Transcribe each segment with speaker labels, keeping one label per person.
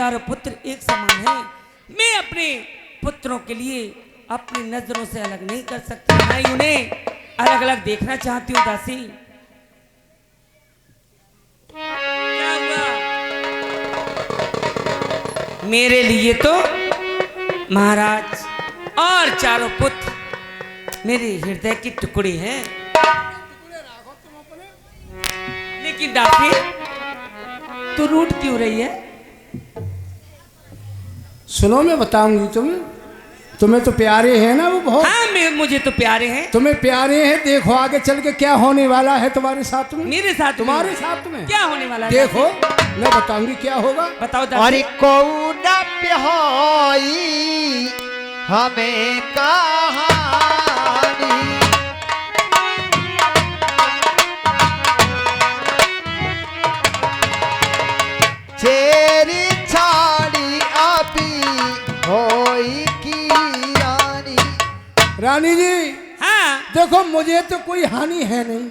Speaker 1: चारों पुत्र एक समान हैं। मैं अपने पुत्रों के लिए अपनी नजरों से अलग नहीं कर सकती, मैं उन्हें अलग अलग देखना चाहती हूँ दासी। क्या हुआ? मेरे लिए तो महाराज और चारों पुत्र मेरे हृदय की टुकड़ी हैं, लेकिन दासी तू रूठ क्यों रही है?
Speaker 2: सुनो, मैं बताऊंगी तुम्हें तो प्यारे हैं ना वो बहुत।
Speaker 1: हाँ, मुझे तो प्यारे हैं।
Speaker 2: तुम्हें प्यारे हैं। देखो आगे चल के क्या होने वाला है तुम्हारे साथ में।
Speaker 1: मेरे साथ?
Speaker 2: तुम्हारे साथ में
Speaker 1: क्या होने वाला है?
Speaker 2: देखो मैं बताऊंगी क्या होगा।
Speaker 1: बताओ दासी।
Speaker 3: अरे कौन प्याई हमें कहानी, चेरी छाड़ी अभी होई की रानी।
Speaker 2: रानी जी
Speaker 1: हाँ,
Speaker 2: देखो मुझे तो कोई हानि है नहीं,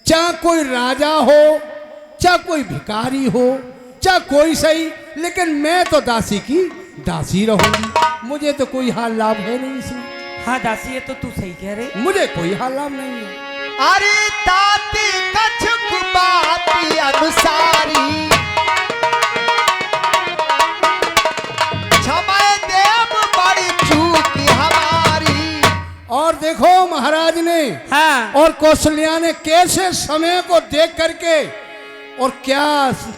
Speaker 2: चाहे कोई राजा हो, चाहे कोई भिखारी हो, चाहे कोई सही, लेकिन मैं तो दासी की दासी रहूंगी। मुझे तो कोई हाल लाभ है नहीं इसमें।
Speaker 1: हाँ दासी, ये तो तू सही कह रही।
Speaker 2: मुझे कोई हाल लाभ नहीं है।
Speaker 3: अरे ताती कछुक बाती अनुसारी, क्षमा देव बड़ी चूक हमारी।
Speaker 2: और देखो महाराज ने
Speaker 1: हाँ,
Speaker 2: और कौशल्या ने कैसे समय को देख करके और क्या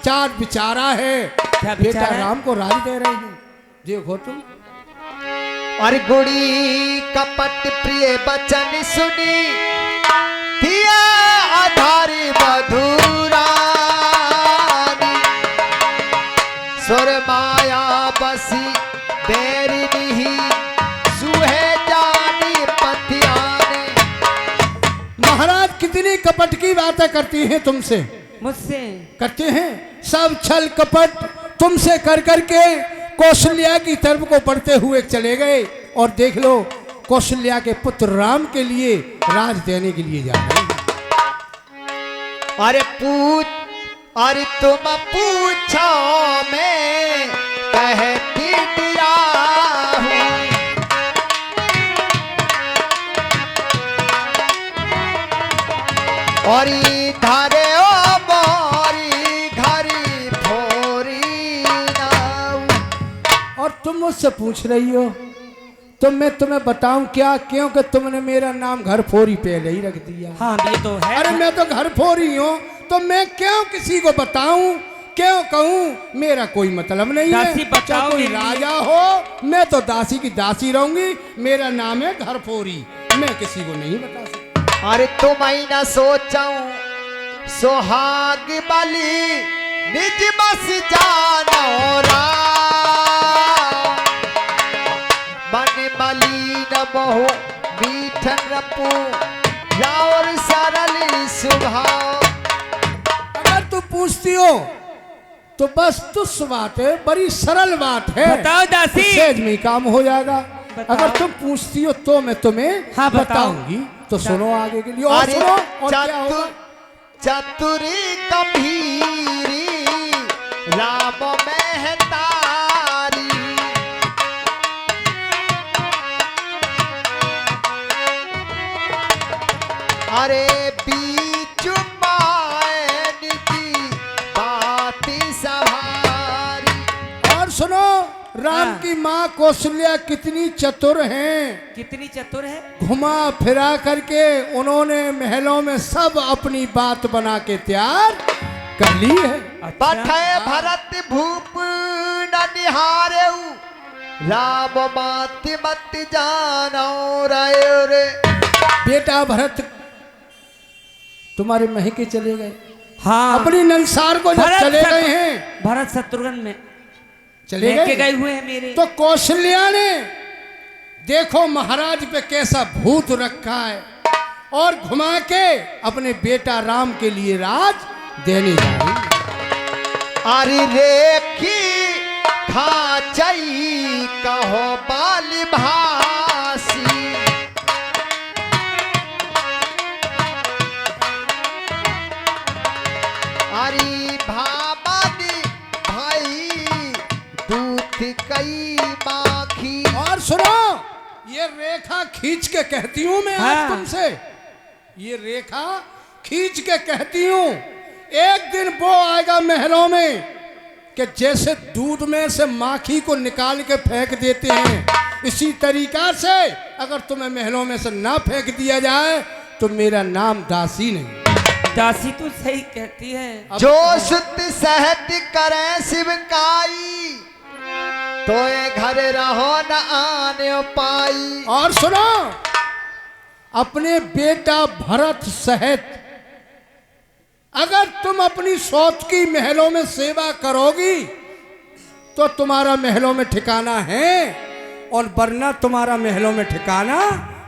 Speaker 2: चार विचारा है,
Speaker 1: क्या
Speaker 2: बेटा
Speaker 1: विचारा है?
Speaker 2: राम को राज दे रहे हैं। देखो तुम।
Speaker 3: और गुड़ी कपट प्रिय बचन सुनी, दिया आधारी मधुरानी, सुर माया बसी बेरी ही सुहे जानी पतियाने।
Speaker 2: महाराज कितनी कपट की बातें करती हैं तुमसे,
Speaker 1: मुझसे
Speaker 2: करते हैं सब छल कपट तुमसे कर करके कौशल्या की तरफ को बढ़ते हुए चले गए। और देख लो कौशल्या के पुत्र राम के लिए राज देने के लिए जा रहे हैं।
Speaker 3: अरे अरे तुम पूछो मैं कहती दिया हूँ, और धारे ओ मोरी घरी फोरी नाऊ।
Speaker 2: और तुम मुझसे पूछ रही हो तो मैं तुम्हें बताऊं क्या, क्योंकि तुमने मेरा नाम घर फोरी पहले ही रख दिया।
Speaker 1: हाँ, ये तो है।
Speaker 2: अरे मैं तो घर फोरी हूँ, तो मैं क्यों किसी को बताऊं, क्यों कहूं, मेरा कोई मतलब नहीं
Speaker 1: दासी
Speaker 2: है।
Speaker 1: बताओ
Speaker 2: चाहे कोई
Speaker 1: मेरी।
Speaker 2: राजा हो, मैं तो दासी की दासी रहूंगी। मेरा नाम है घर फोरी, मैं किसी को नहीं बता सकता।
Speaker 3: अरे तुम ही न सोचाऊं सोहाग बली निज बस जानो राम, मन मलिन मोह मीठन रपू और सरल स्वभाव।
Speaker 2: अगर तू पूछती हो तो बस तुझ बात है, बड़ी सरल बात है।
Speaker 1: बताओ दासी।
Speaker 2: सहज में ही काम हो जाएगा।
Speaker 1: बताओ।
Speaker 2: अगर तुम पूछती हो तो मैं तुम्हें
Speaker 1: हाँ, बताओ।
Speaker 2: बताऊंगी। तो सुनो आगे के लिए। और
Speaker 3: अरे
Speaker 2: सुनो और क्या होगा।
Speaker 3: चतुरी गंभीरी राम मेहतारी, अरे बीच मायन की बाती सवारी।
Speaker 2: और सुनो राम
Speaker 1: हाँ।
Speaker 2: की माँ कौशल्या कितनी चतुर हैं।
Speaker 1: कितनी चतुर है।
Speaker 2: घुमा फिरा करके उन्होंने महलों में सब अपनी बात बना के तैयार कर ली है।
Speaker 3: पठे भरत भूप न निहारेऊ, राम माति मत जानो रे रे।
Speaker 2: बेटा भरत तुम्हारे महके चले गए।
Speaker 1: हाँ,
Speaker 2: अपनी नंसार को जब
Speaker 1: भरत
Speaker 2: चले
Speaker 1: शत्रु-
Speaker 2: गए हैं,
Speaker 1: भरत शत्रुघ्न में
Speaker 2: चले
Speaker 1: लेके
Speaker 2: गए
Speaker 1: गए हुए हैं मेरे।
Speaker 2: तो कौशल्या ने देखो महाराज पे कैसा भूत रखा है, और घुमा के अपने बेटा राम के लिए राज देने जा रही है।
Speaker 3: अरे रेखी खाचई कहो बाल भासी, अरे भामानी भाई माखी।
Speaker 2: और सुनो, ये रेखा खींच के कहती हूं मैं आज
Speaker 1: हाँ।
Speaker 2: तुमसे, ये रेखा खींच के कहती हूं, एक दिन वो आएगा महलों में कि जैसे दूध में से माखी को निकाल के फेंक देते हैं, इसी तरीका से अगर तुम्हें महलों में से ना फेंक दिया जाए तो मेरा नाम दासी नहीं।
Speaker 1: दासी तू सही कहती है।
Speaker 3: जो सुत सहत करे शिवकाई, तो ये घर रहो न आने पाई।
Speaker 2: और सुनो, अपने बेटा भरत सहित अगर तुम अपनी सौत की महलों में सेवा करोगी तो तुम्हारा महलों में ठिकाना है, और वरना तुम्हारा महलों में ठिकाना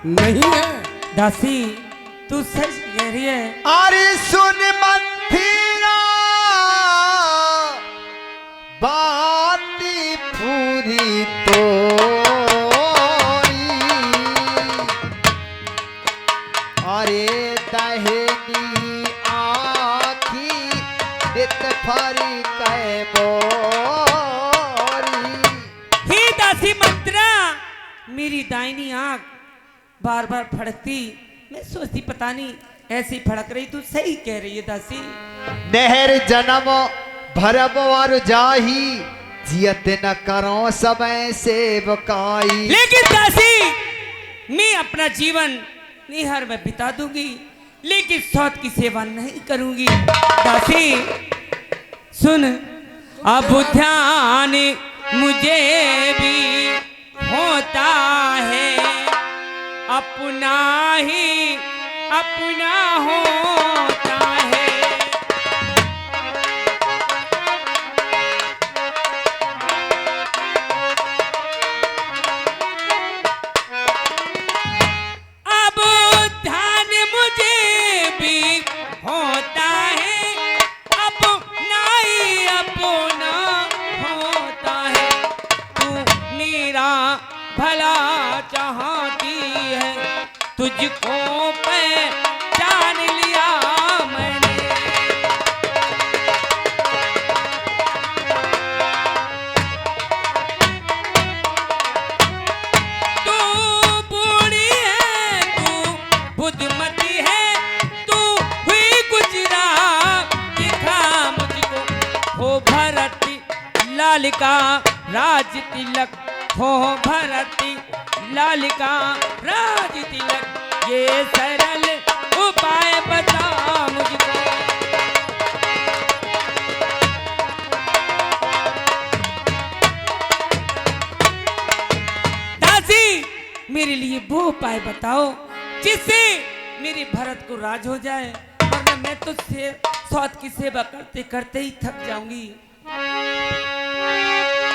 Speaker 2: नहीं है।
Speaker 1: दासी तू सच कह रही है।
Speaker 3: अरे सुन मंथीरा बाती पूरी तोरी, अरे दहनी आखी नित फरी कह बोरी।
Speaker 1: हे दासी मंत्रा, मेरी दाहिनी आंख बार बार फड़कती, मैं सोचती पता नहीं ऐसी फड़क रही। तू सही कह रही है दासी।
Speaker 3: नहर जन्म भरब और जाही, जियत न करो समय सेवकाई।
Speaker 1: लेकिन दासी, मैं अपना जीवन निहर में बिता दूंगी, लेकिन सौत की सेवा नहीं करूंगी। दासी सुन, अब ध्यान मुझे भी होता है, अपना ही अपना होता है। अब ध्यान मुझे भी होता है, अपना ही अपना होता है। तू मेरा भला चाहती है, तुझको पहचान लिया मैंने। तू बूढ़ी है, तू बुद्धमती है, तू हुई गुजरा, दिखा मुझको हो भरत लाल का राज तिलक, हो भरत लाल का राज तिलक, ये सरल उपाय बता मुझको। दासी, मेरे लिए वो उपाय बताओ जिससे मेरे भरत को राज हो जाए, वरना मैं तो सौत की सेवा करते करते ही थक जाऊंगी।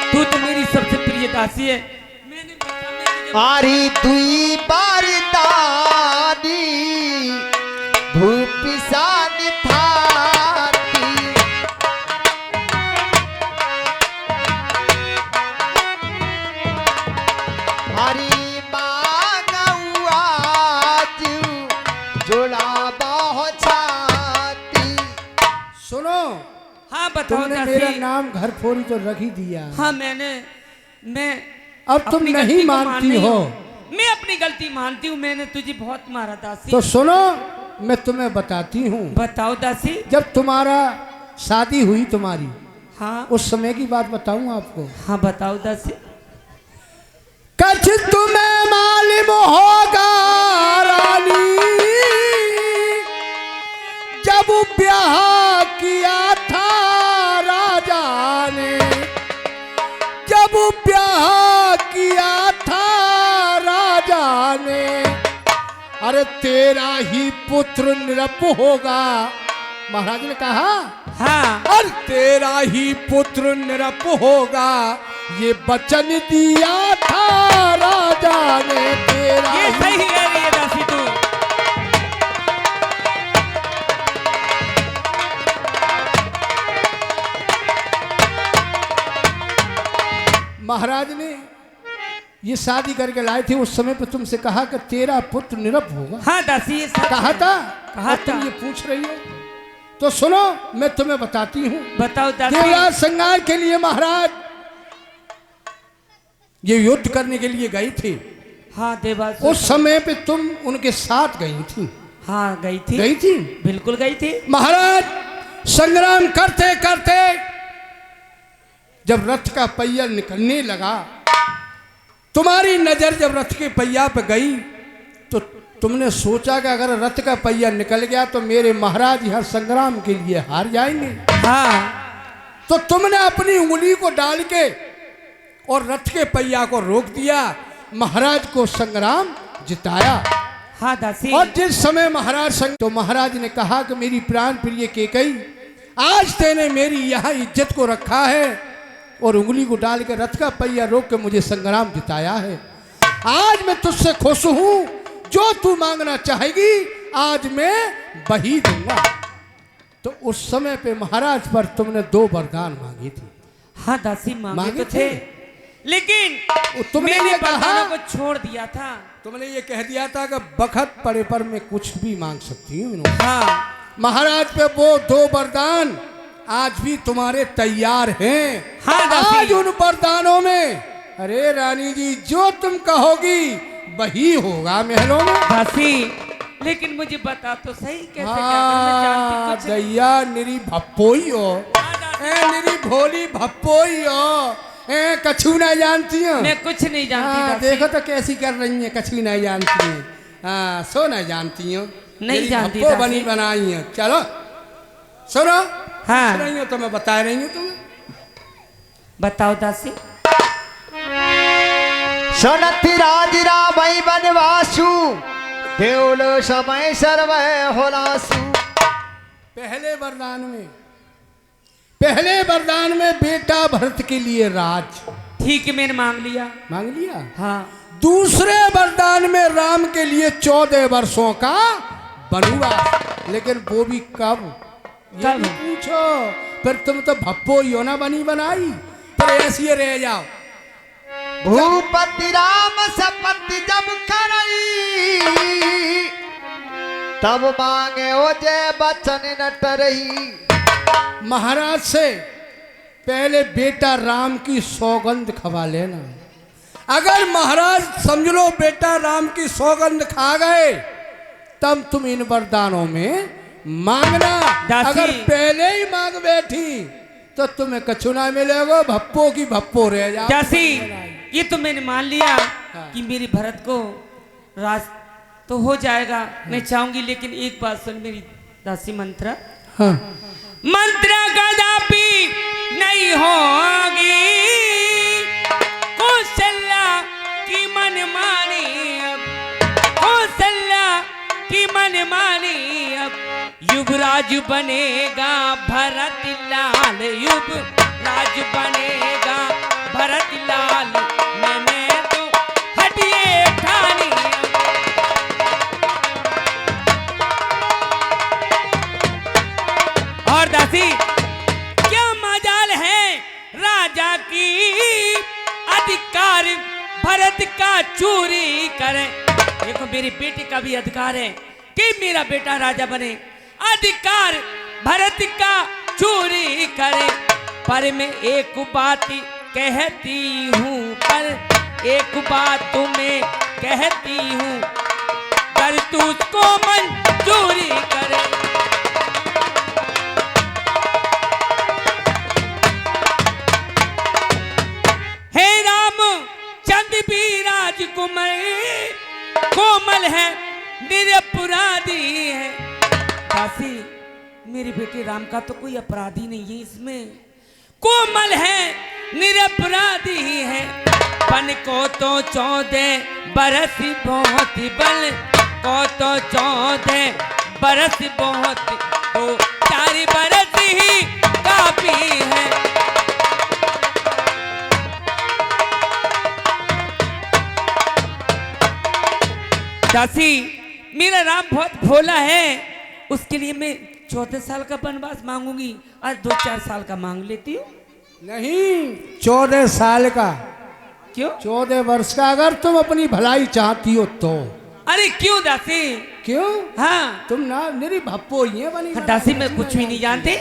Speaker 1: तू तो मेरी सबसे प्रिय दासी है।
Speaker 3: आरी दुई बारी दानी धूप सान थाती, हरी मांगू आज जोड़ा बाहो छाती।
Speaker 2: सुनो,
Speaker 1: हाँ बताओ
Speaker 2: तुमने
Speaker 1: दासी।
Speaker 2: मेरा नाम घर फोरी तो रख ही दिया।
Speaker 1: हाँ मैं
Speaker 2: अब तुम
Speaker 1: अपनी
Speaker 2: नहीं
Speaker 1: गलती को मान
Speaker 2: मानती
Speaker 1: रही
Speaker 2: हो।
Speaker 1: हूँ। मैं अपनी गलती मानती हूँ, मैंने तुझे बहुत मारा दासी।
Speaker 2: तो सुनो, मैं तुम्हें बताती हूँ,
Speaker 1: बताओ दासी।
Speaker 2: जब तुम्हारा शादी हुई तुम्हारी,
Speaker 1: हाँ
Speaker 2: उस समय की बात बताऊं आपको।
Speaker 1: हाँ बताओ दासी।
Speaker 2: कछ तुम्हें मालूम होगा रानी, जब ब्याह किया था राजा ने, जब ब्याह किया था राजा ने, अरे तेरा ही पुत्र निरप होगा, महाराज ने कहा।
Speaker 1: हाँ
Speaker 2: और तेरा ही पुत्र निरप होगा, ये वचन दिया था राजा ने, तेरा
Speaker 1: ये
Speaker 2: ही।
Speaker 1: सही कह रही है दासी तू।
Speaker 2: महाराज ने ये शादी करके लाए थे, उस समय पे तुमसे कहा कि तेरा पुत्र निरप होगा।
Speaker 1: हाँ दासी, ये सच
Speaker 2: कहा
Speaker 1: है।
Speaker 2: था,
Speaker 1: कहा
Speaker 2: और तुम
Speaker 1: था।
Speaker 2: ये पूछ रही हो। तो सुनो, मैं तुम्हें बताती हूँ।
Speaker 1: बताओ दासी।
Speaker 2: देवराज संगार के लिए महाराज ये युद्ध करने के लिए गई थी।
Speaker 1: हाँ देवासुर,
Speaker 2: उस समय पे तुम उनके साथ गई थी।
Speaker 1: हाँ गई थी,
Speaker 2: गई थी,
Speaker 1: बिल्कुल गई थी।
Speaker 2: महाराज संग्राम करते करते जब रथ का पहिया निकलने लगा, तुम्हारी नजर जब रथ के पहिया पे गई तो तुमने सोचा कि अगर रथ का पहिया निकल गया तो मेरे महाराज यह संग्राम के लिए हार जाएंगे।
Speaker 1: हाँ
Speaker 2: तो तुमने अपनी उंगली को डाल के और रथ के पहिया को रोक दिया, महाराज को संग्राम जिताया।
Speaker 1: हाँ दासी,
Speaker 2: और जिस समय महाराज तो महाराज ने कहा कि मेरी प्राण प्रिय केकई, आज तेने मेरी यहाँ इज्जत को रखा है और उंगली को डाल के रथ का पहिया रोक के मुझे संग्राम जिताया है। आज मैं तुझसे खुश हूँ, जो तू मांगना चाहेगी आज मैं वही दूंगा। तो उस समय पे महाराज पर तुमने 2 वरदान मांगी थी।
Speaker 1: हाँ दासी मांगे
Speaker 2: मांगे
Speaker 1: तो थे, लेकिन
Speaker 2: तुमने
Speaker 1: मैंने
Speaker 2: ये कहा,
Speaker 1: वरदानों को छोड़ दिया था।
Speaker 2: तुमने ये कह दिया था कि बखत पड़े पर मैं कुछ भी मांग सकती हूँ।
Speaker 1: हाँ
Speaker 2: महाराज पे वो 2 वरदान आज भी तुम्हारे तैयार हैं।
Speaker 1: हाँ दासी,
Speaker 2: आज उन वरदानों में, अरे रानी जी जो तुम कहोगी वही होगा महलों में।
Speaker 1: दासी लेकिन मुझे बता तो सही कैसे क्या करना, मैं जानती कुछ नहीं।
Speaker 2: दैया निरी भप्पोई हो, निरी भोली भप्पोई हो, कछु नहीं जानती हो।
Speaker 1: मैं कुछ नहीं जानती दासी।
Speaker 2: देखो तो कैसी कर रही है, कछु नहीं जानती है। हाँ सो नहीं जानती हो,
Speaker 1: नहीं जानती
Speaker 2: भप्पो
Speaker 1: दासी।
Speaker 2: बनी बनाई है। चलो सुनो,
Speaker 1: हाँ
Speaker 2: सुन रही हो तो मैं बता रही हूँ तुम्हें।
Speaker 1: बताओ दासी।
Speaker 3: सुनति राज रामई बनवासु, देवलो समय सर्वय होलासु।
Speaker 2: पहले वरदान में बेटा भरत के लिए राज,
Speaker 1: ठीक है मैंने मांग लिया।
Speaker 2: मांग लिया।
Speaker 1: हाँ
Speaker 2: दूसरे वरदान में राम के लिए 14 वर्षों का वनवास, लेकिन वो भी कब, ये
Speaker 1: कब?
Speaker 2: भी पूछो। फिर तुम तो भप्पो ही हो ना बनी बनाई, फिर ऐसी रह जाओ।
Speaker 3: भूपति राम सपति जब करई, तब मांगे ओ जय बचन न टरई।
Speaker 2: महाराज से पहले बेटा राम की सौगंध खवा लेना। अगर महाराज समझ लो बेटा राम की सौगंध खा गए तब तुम इन वरदानों में मांगना।
Speaker 1: दासी।
Speaker 2: अगर पहले ही मांग बैठी तो तुम्हें कछु ना मिलेगा, भप्पो की भप्पो रह जाओ।
Speaker 1: दासी ये तो मैंने मान लिया कि मेरे भरत को राज तो हो जाएगा, मैं चाहूंगी। लेकिन एक बात सुन मेरी दासी, मंत्र
Speaker 2: हाँ।
Speaker 1: मंत्र कदापि नहीं होगी, कौशल्या की मन मानी अब, कौशल्या की मन मानी अब, युवराज बनेगा भरत लाल, युवराज बनेगा भरत लाल, मैंने तो हटिए ठानी अब। और दासी क्या मजाल है राजा की, अधिकार भरत का चोरी करे। देखो मेरी बेटी का भी अधिकार है कि मेरा बेटा राजा बने, अधिकार भरत का चोरी करे। पर मैं एक बात कहती हूँ, पर एक बात तुम्हें कहती हूँ, कर तू उसको मंजूरी करे। हे राम चंद भी राजकुमार कोमल है, निरपराधी है। दासी मेरे बेटे राम का तो कोई अपराधी नहीं है इसमें, कोमल है निरपराधी है। पन को तो 14 बरस बहुत बल, को तो 14 बरस बहुत, तो 4 बरस ही काफी है। दासी मेरा राम बहुत भोला है, उसके लिए मैं 14 साल का वनवास मांगूंगी, आज 2-4 साल का मांग लेती हूँ।
Speaker 2: नहीं 14 साल का,
Speaker 1: क्यों?
Speaker 2: 14 वर्ष का, अगर तुम अपनी भलाई चाहती हो तो।
Speaker 1: अरे क्यों दासी?
Speaker 2: क्यों?
Speaker 1: हाँ
Speaker 2: तुम ना मेरी भप्पो ही है बनी।
Speaker 1: दासी मैं कुछ भी नहीं जानती।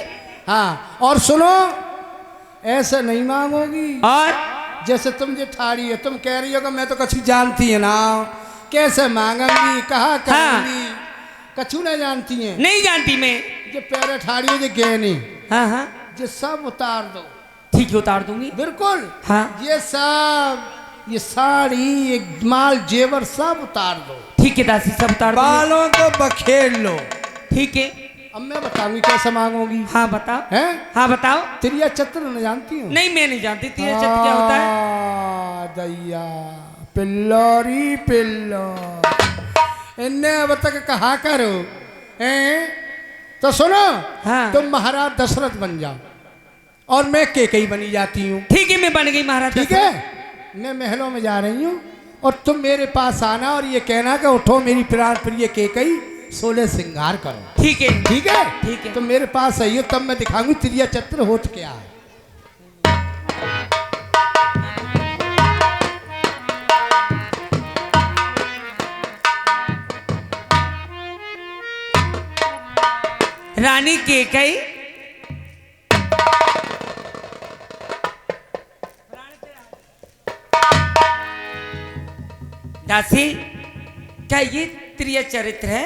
Speaker 2: हाँ और सुनो, ऐसे नहीं मांगोगी।
Speaker 1: और
Speaker 2: जैसे तुम ये ठाड़ी है, तुम कह रही हो कि मैं तो कछु जानती है ना, कैसे मांगूंगी, कहाँ करूंगी, कछु नहीं जानती है।
Speaker 1: नहीं जानती मैं।
Speaker 2: ये पैरे ठाड़ी है, ये गहने,
Speaker 1: हाँ हाँ
Speaker 2: ये सब उतार दो।
Speaker 1: ठीक है, उतार दूंगी।
Speaker 2: बिल्कुल।
Speaker 1: हाँ
Speaker 2: ये सब, ये साड़ी, ये माल जेवर सब उतार दो।
Speaker 1: ठीक है दासी, सब उतार दूंगी।
Speaker 2: बालों को बखेर लो।
Speaker 1: ठीक है।
Speaker 2: अब मैं बताऊंगी कैसे मांगोगी।
Speaker 1: हाँ बताओ।
Speaker 2: हैं?
Speaker 1: हाँ बताओ।
Speaker 2: त्रिया चत्र न जानती हूँ?
Speaker 1: नहीं मैं नहीं जानती त्रिया चत्र क्या होता है।
Speaker 2: दैया पिल्लोरी पिल्लो, इन्ने अब तक कहा करो हैं? तो सुनो,
Speaker 1: हाँ।
Speaker 2: तुम महाराज दशरथ बन जाओ और मैं केकई बनी जाती हूँ।
Speaker 1: ठीक है, मैं बन गई महाराज।
Speaker 2: ठीक है, मैं महलों में जा रही हूँ और तुम मेरे पास आना और ये कहना कि उठो मेरी प्राण प्रिय केकई, 16 श्रृंगार करो।
Speaker 1: ठीक है।
Speaker 2: ठीक है,
Speaker 1: ठीक है।
Speaker 2: तो मेरे पास आइए, तब मैं दिखाऊंगी त्रिया चत्र होत क्या है।
Speaker 1: रानी केकई दासी, क्या ये त्रिय चरित्र है?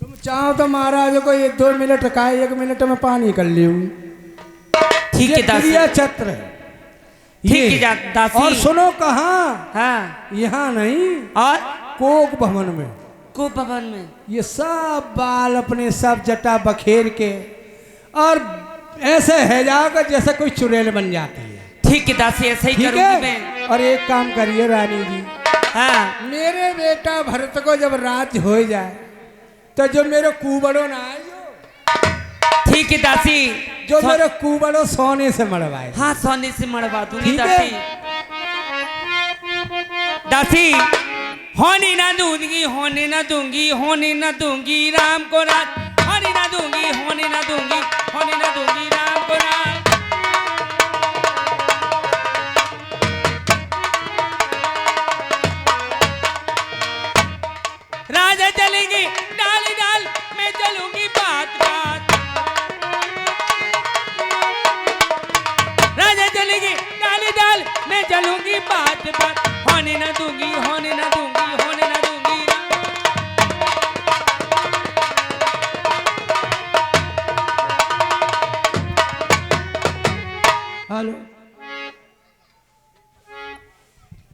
Speaker 2: तुम चाहो तो महाराज को ये 2 मिनट का 1 मिनट में पानी कर लूँ।
Speaker 1: ठीक है दासी।
Speaker 2: त्रिया चत्र है।
Speaker 1: ठीक है दासी।
Speaker 2: और सुनो, कहाँ?
Speaker 1: हाँ।
Speaker 2: यहाँ नहीं,
Speaker 1: और
Speaker 2: कोक भवन में।
Speaker 1: को भवन में
Speaker 2: ये सब बाल अपने सब जटा बखेर के और ऐसे है जाकर जैसे कोई चुड़ैल बन जाती है।
Speaker 1: ठीक है दासी, ऐसे ही
Speaker 2: ठीक
Speaker 1: करूंगी
Speaker 2: है।
Speaker 1: मैं।
Speaker 2: और एक काम करिए रानी जी,
Speaker 1: हाँ
Speaker 2: मेरे बेटा भरत को जब राज हो जाए तो जो मेरे कुबड़ो ना आए,
Speaker 1: ठीक है दासी।
Speaker 2: जो मेरे कुबड़ो सोने से मड़वाए।
Speaker 1: हाँ सोने से मड़वा दूंगी
Speaker 2: ठीक है।
Speaker 1: दासी। दासी, होने ना दूंगी, होने ना दूंगी, होने ना दूंगी राम को राज, होने ना दूंगी, होने ना दूंगी, होने ना दूंगी राम को राज। राजा चलेंगे डाल डाल, मैं चलूंगी बात बात। राजा चलेंगे डाल डाल, मैं चलूंगी बात बात। होने ना दूंगी, होने ना